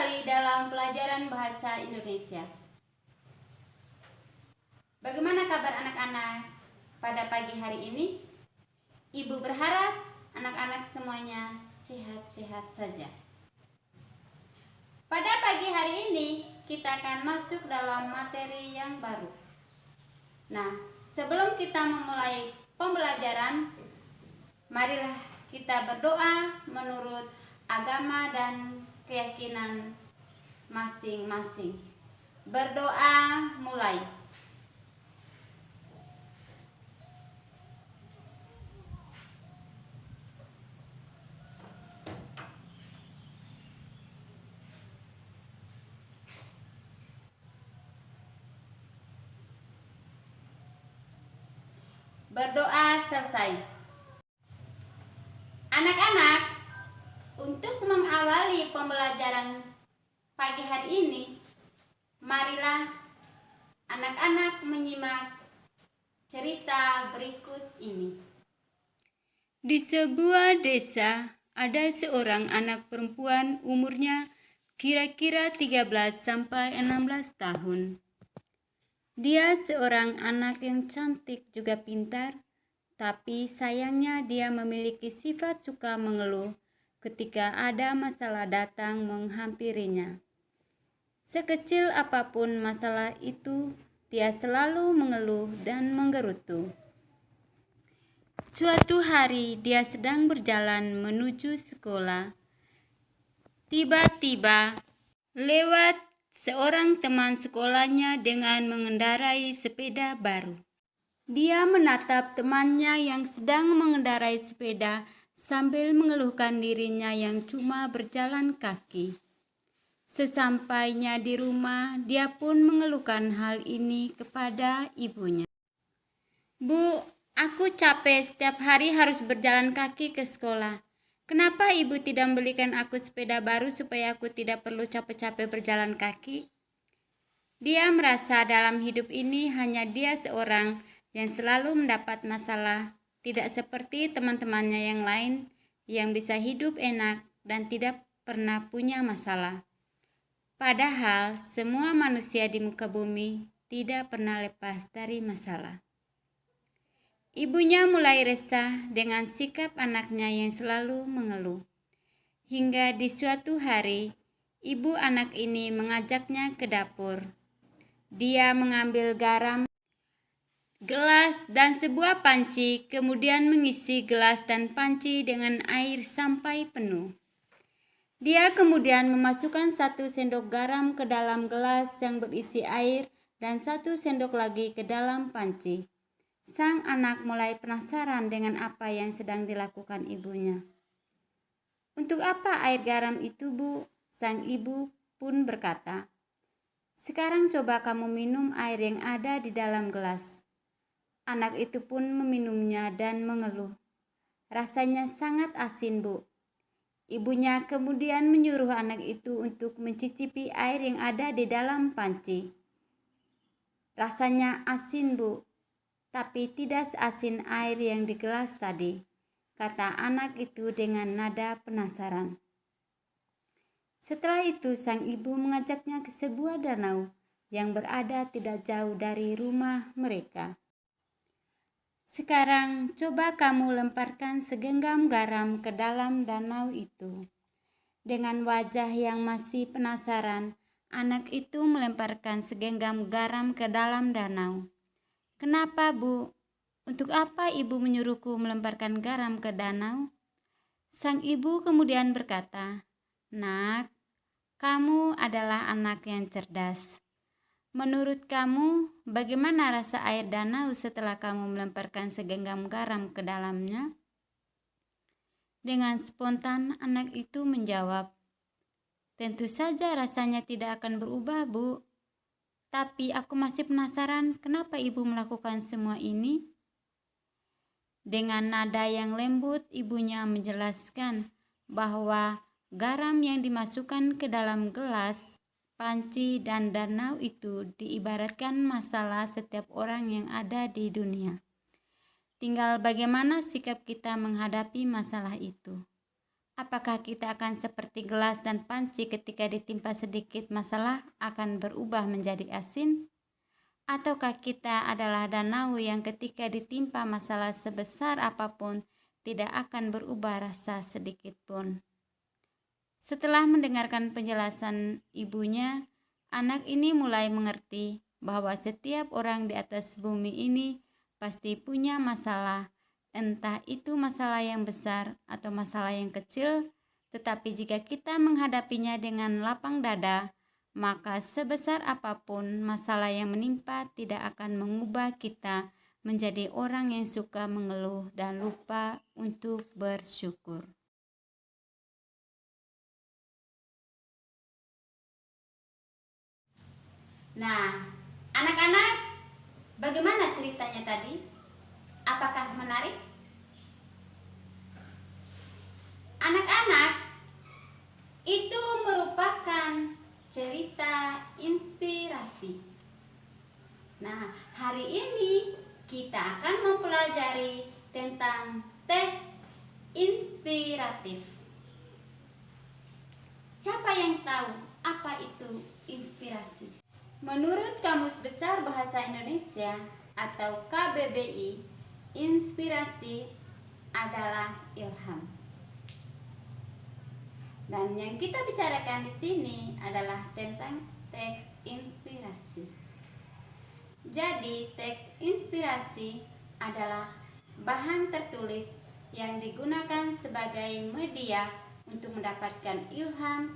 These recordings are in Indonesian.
kembali dalam pelajaran bahasa Indonesia. Bagaimana kabar anak-anak pada pagi hari ini? Ibu berharap anak-anak semuanya sehat-sehat saja. Pada pagi hari ini kita akan masuk dalam materi yang baru. Nah, sebelum kita memulai pembelajaran, marilah kita berdoa menurut agama dan keyakinan masing-masing. Berdoa mulai. Berdoa selesai. Anak-anak, untuk mengawali pembelajaran pagi hari ini, marilah anak-anak menyimak cerita berikut ini. Di sebuah desa ada seorang anak perempuan umurnya kira-kira 13 sampai 16 tahun. Dia seorang anak yang cantik juga pintar, tapi sayangnya dia memiliki sifat suka mengeluh ketika ada masalah datang menghampirinya. Sekecil apapun masalah itu, dia selalu mengeluh dan menggerutu. Suatu hari dia sedang berjalan menuju sekolah. Tiba-tiba lewat seorang teman sekolahnya dengan mengendarai sepeda baru. Dia menatap temannya yang sedang mengendarai sepeda sambil mengeluhkan dirinya yang cuma berjalan kaki. Sesampainya di rumah, dia pun mengeluhkan hal ini kepada ibunya. "Bu, aku capek setiap hari harus berjalan kaki ke sekolah. Kenapa ibu tidak membelikan aku sepeda baru supaya aku tidak perlu capek-capek berjalan kaki?" Dia merasa dalam hidup ini hanya dia seorang yang selalu mendapat masalah, tidak seperti teman-temannya yang lain yang bisa hidup enak dan tidak pernah punya masalah. Padahal semua manusia di muka bumi tidak pernah lepas dari masalah. Ibunya mulai resah dengan sikap anaknya yang selalu mengeluh. Hingga di suatu hari, ibu anak ini mengajaknya ke dapur. Dia mengambil garam, gelas, dan sebuah panci, kemudian mengisi gelas dan panci dengan air sampai penuh. Dia kemudian memasukkan 1 sendok garam ke dalam gelas yang berisi air dan 1 sendok lagi ke dalam panci. Sang anak mulai penasaran dengan apa yang sedang dilakukan ibunya. "Untuk apa air garam itu, Bu?" Sang ibu pun berkata, "Sekarang coba kamu minum air yang ada di dalam gelas." Anak itu pun meminumnya dan mengeluh, "Rasanya sangat asin, Bu." Ibunya kemudian menyuruh anak itu untuk mencicipi air yang ada di dalam panci. "Rasanya asin, Bu, tapi tidak seasin air yang di gelas tadi," kata anak itu dengan nada penasaran. Setelah itu sang ibu mengajaknya ke sebuah danau yang berada tidak jauh dari rumah mereka. "Sekarang coba kamu lemparkan segenggam garam ke dalam danau itu." Dengan wajah yang masih penasaran, anak itu melemparkan segenggam garam ke dalam danau. "Kenapa, Bu? Untuk apa ibu menyuruhku melemparkan garam ke danau?" Sang ibu kemudian berkata, "Nak, kamu adalah anak yang cerdas. Menurut kamu, bagaimana rasa air danau setelah kamu melemparkan segenggam garam ke dalamnya?" Dengan spontan anak itu menjawab, "Tentu saja rasanya tidak akan berubah, Bu. Tapi aku masih penasaran kenapa ibu melakukan semua ini." Dengan nada yang lembut, ibunya menjelaskan bahwa garam yang dimasukkan ke dalam gelas, panci, dan danau itu diibaratkan masalah setiap orang yang ada di dunia. Tinggal bagaimana sikap kita menghadapi masalah itu. Apakah kita akan seperti gelas dan panci ketika ditimpa sedikit masalah akan berubah menjadi asin? Ataukah kita adalah danau yang ketika ditimpa masalah sebesar apapun tidak akan berubah rasa sedikit pun? Setelah mendengarkan penjelasan ibunya, anak ini mulai mengerti bahwa setiap orang di atas bumi ini pasti punya masalah, entah itu masalah yang besar atau masalah yang kecil, tetapi jika kita menghadapinya dengan lapang dada, maka sebesar apapun masalah yang menimpa tidak akan mengubah kita menjadi orang yang suka mengeluh dan lupa untuk bersyukur. Nah, anak-anak, bagaimana ceritanya tadi? Apakah menarik? Anak-anak, itu merupakan cerita inspirasi. Nah, hari ini kita akan mempelajari tentang teks inspiratif. Siapa yang tahu apa itu inspirasi? Menurut Kamus Besar Bahasa Indonesia atau KBBI, inspirasi adalah ilham. Dan yang kita bicarakan di sini adalah tentang teks inspirasi. Jadi, teks inspirasi adalah bahan tertulis yang digunakan sebagai media untuk mendapatkan ilham,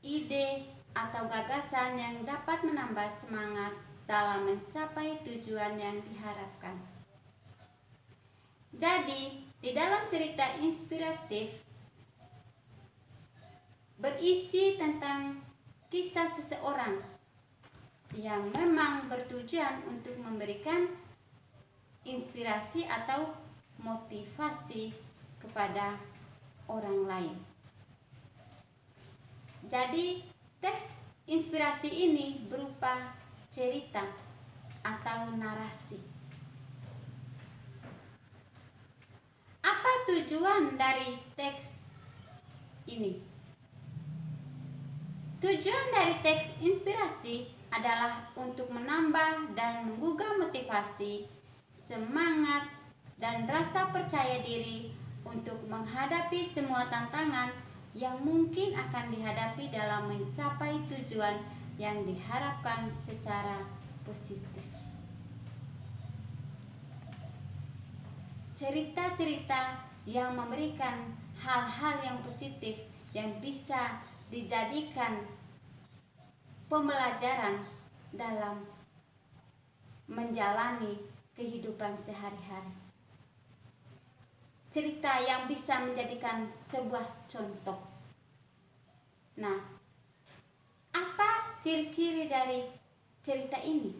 ide, atau gagasan yang dapat menambah semangat dalam mencapai tujuan yang diharapkan. Jadi, di dalam cerita inspiratif berisi tentang kisah seseorang yang memang bertujuan untuk memberikan inspirasi atau motivasi kepada orang lain. Jadi, teks inspirasi ini berupa cerita atau narasi. Apa tujuan dari teks ini? Tujuan dari teks inspirasi adalah untuk menambah dan menggugah motivasi, semangat, dan rasa percaya diri untuk menghadapi semua tantangan yang mungkin akan dihadapi dalam mencapai tujuan yang diharapkan secara positif. Cerita-cerita yang memberikan hal-hal yang positif yang bisa dijadikan pembelajaran dalam menjalani kehidupan sehari-hari. Cerita yang bisa menjadikan sebuah contoh. Nah, apa ciri-ciri dari cerita ini?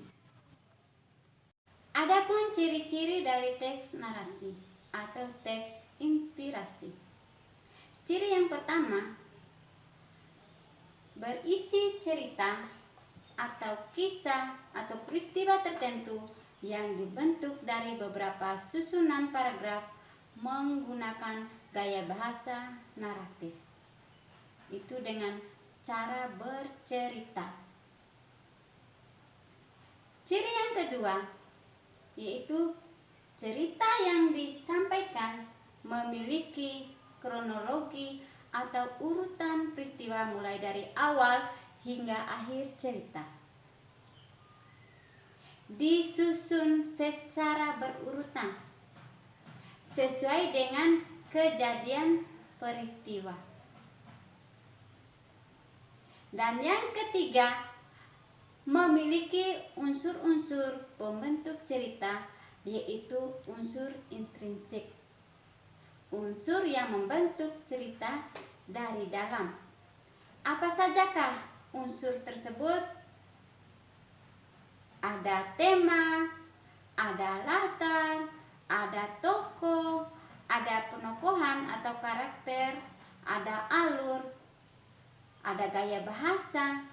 Adapun ciri-ciri dari teks narasi atau teks inspirasi. Ciri yang pertama, berisi cerita atau kisah atau peristiwa tertentu yang dibentuk dari beberapa susunan paragraf menggunakan gaya bahasa naratif. Itu dengan cara bercerita. Ciri yang kedua yaitu cerita yang disampaikan memiliki kronologi atau urutan peristiwa mulai dari awal hingga akhir cerita. Disusun secara berurutan sesuai dengan kejadian peristiwa. Dan yang ketiga, memiliki unsur-unsur pembentuk cerita, yaitu unsur intrinsik. Unsur yang membentuk cerita dari dalam. Apa sajakah unsur tersebut? Ada tema, ada latar, ada tokoh, ada penokohan atau karakter, ada alur, ada gaya bahasa,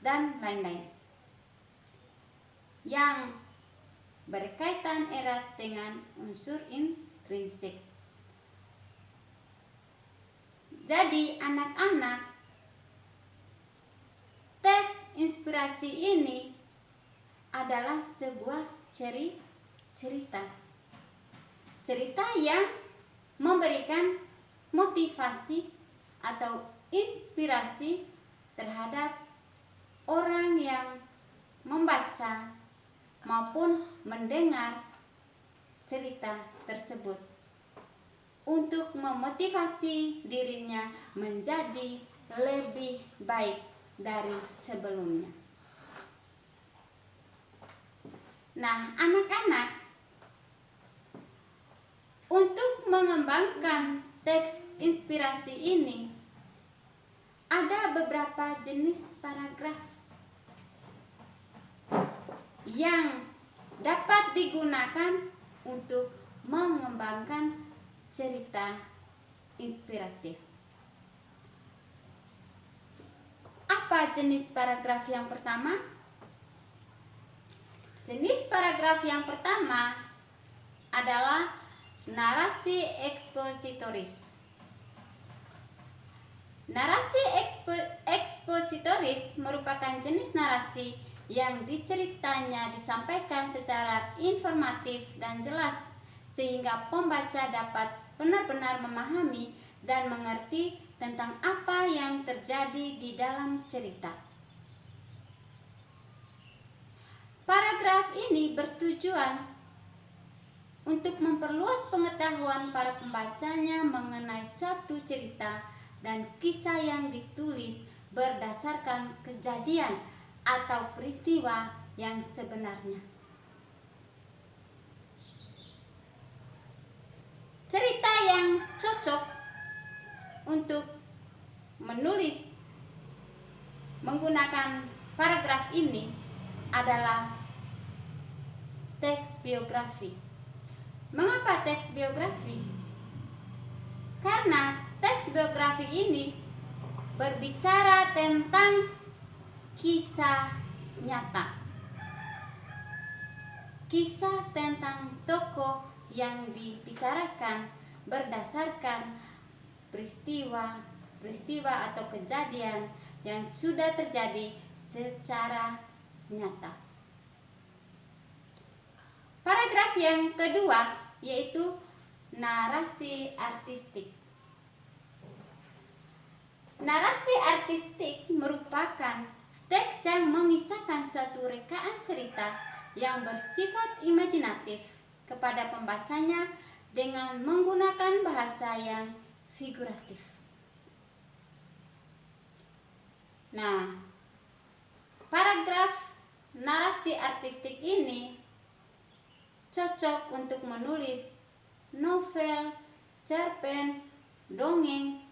dan lain-lain yang berkaitan erat dengan unsur intrinsik. Jadi anak-anak, teks inspirasi ini adalah sebuah cerita. Cerita yang memberikan motivasi atau inspirasi terhadap orang yang membaca maupun mendengar cerita tersebut untuk memotivasi dirinya menjadi lebih baik dari sebelumnya. Nah, anak-anak, untuk mengembangkan teks inspirasi ini ada beberapa jenis paragraf yang dapat digunakan untuk mengembangkan cerita inspiratif. Apa jenis paragraf yang pertama? Jenis paragraf yang pertama adalah narasi ekspositoris. Narasi ekspositoris merupakan jenis narasi yang diceritanya disampaikan secara informatif dan jelas sehingga pembaca dapat benar-benar memahami dan mengerti tentang apa yang terjadi di dalam cerita. Paragraf ini bertujuan untuk memperluas pengetahuan para pembacanya mengenai suatu cerita dan kisah yang ditulis berdasarkan kejadian atau peristiwa yang sebenarnya. Cerita yang cocok untuk menulis menggunakan paragraf ini adalah teks biografi. Mengapa teks biografi? Karena teks biografi ini berbicara tentang kisah nyata. Kisah tentang tokoh yang dibicarakan berdasarkan peristiwa atau kejadian yang sudah terjadi secara nyata. Paragraf yang kedua yaitu narasi artistik. Narasi artistik merupakan teks yang mengisahkan suatu rekaan cerita yang bersifat imajinatif kepada pembacanya dengan menggunakan bahasa yang figuratif. Nah, paragraf narasi artistik ini cocok untuk menulis novel, cerpen, dongeng,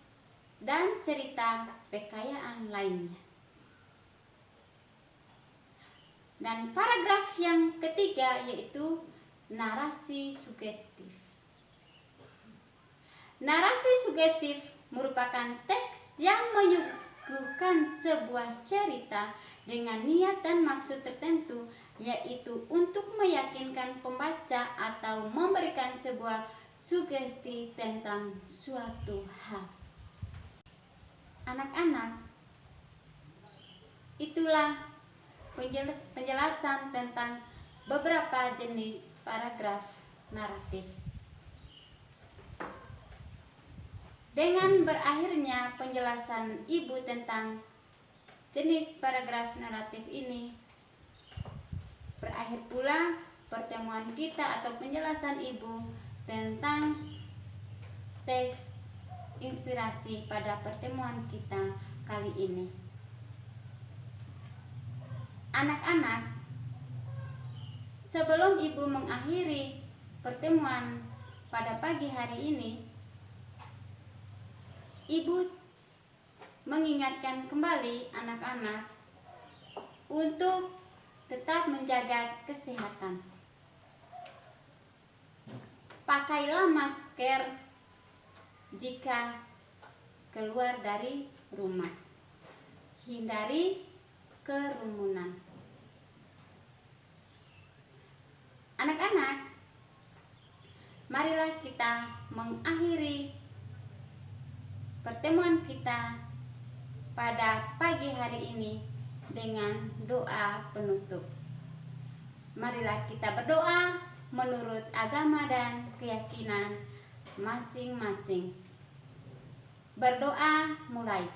dan cerita rekayaan lainnya. Dan paragraf yang ketiga yaitu narasi sugestif. Narasi sugestif merupakan teks yang menyuguhkan sebuah cerita dengan niat dan maksud tertentu, yaitu untuk meyakinkan pembaca atau memberikan sebuah sugesti tentang suatu hal. Anak-anak, itulah penjelasan tentang beberapa jenis paragraf naratif. Dengan berakhirnya penjelasan Ibu tentang jenis paragraf naratif ini, berakhir pula pertemuan kita atau penjelasan Ibu tentang teks inspirasi pada pertemuan kita kali ini. Anak-anak, sebelum Ibu mengakhiri pertemuan pada pagi hari ini, Ibu mengingatkan kembali anak-anak untuk tetap menjaga kesehatan. Pakailah masker jika keluar dari rumah. Hindari kerumunan. Anak-anak, marilah kita mengakhiri pertemuan kita pada pagi hari ini dengan doa penutup. Marilah kita berdoa menurut agama dan keyakinan masing-masing. Berdoa mulai.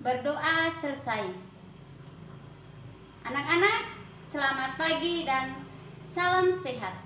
Berdoa selesai. Anak-anak, selamat pagi dan salam sehat.